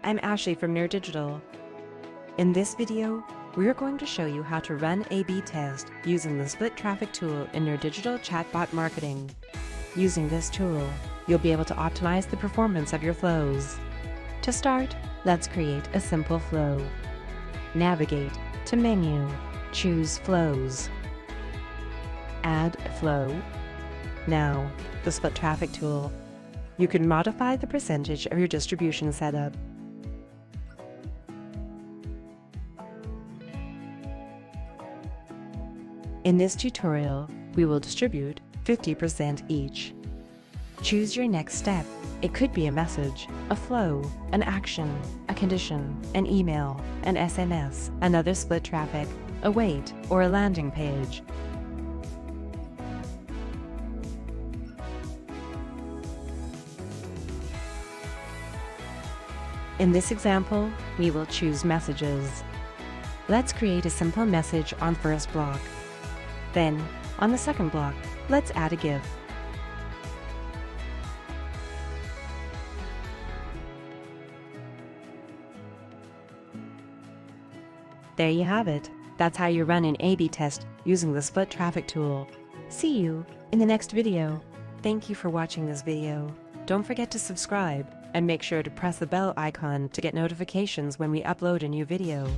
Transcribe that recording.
I'm Ashley from nerDigital. In this video, we are going to show you how to run A/B test using the split traffic tool in nerDigital Chatbot Marketing. Using this tool, you'll be able to optimize the performance of your flows. To start, let's create a simple flow. Navigate to Menu, choose Flows. Add flow. Now, the split traffic tool. You can modify the percentage of your distribution setup. In this tutorial, we will distribute 50% each. Choose your next step. It could be a message, a flow, an action, a condition, an email, an SMS, another split traffic, a wait, or a landing page. In this example, we will choose messages. Let's create a simple message on first block. Then, on the second block, let's add a GIF. There you have it. That's how you run an A/B test using the split traffic tool. See you in the next video. Thank you for watching this video. Don't forget to subscribe and make sure to press the bell icon to get notifications when we upload a new video.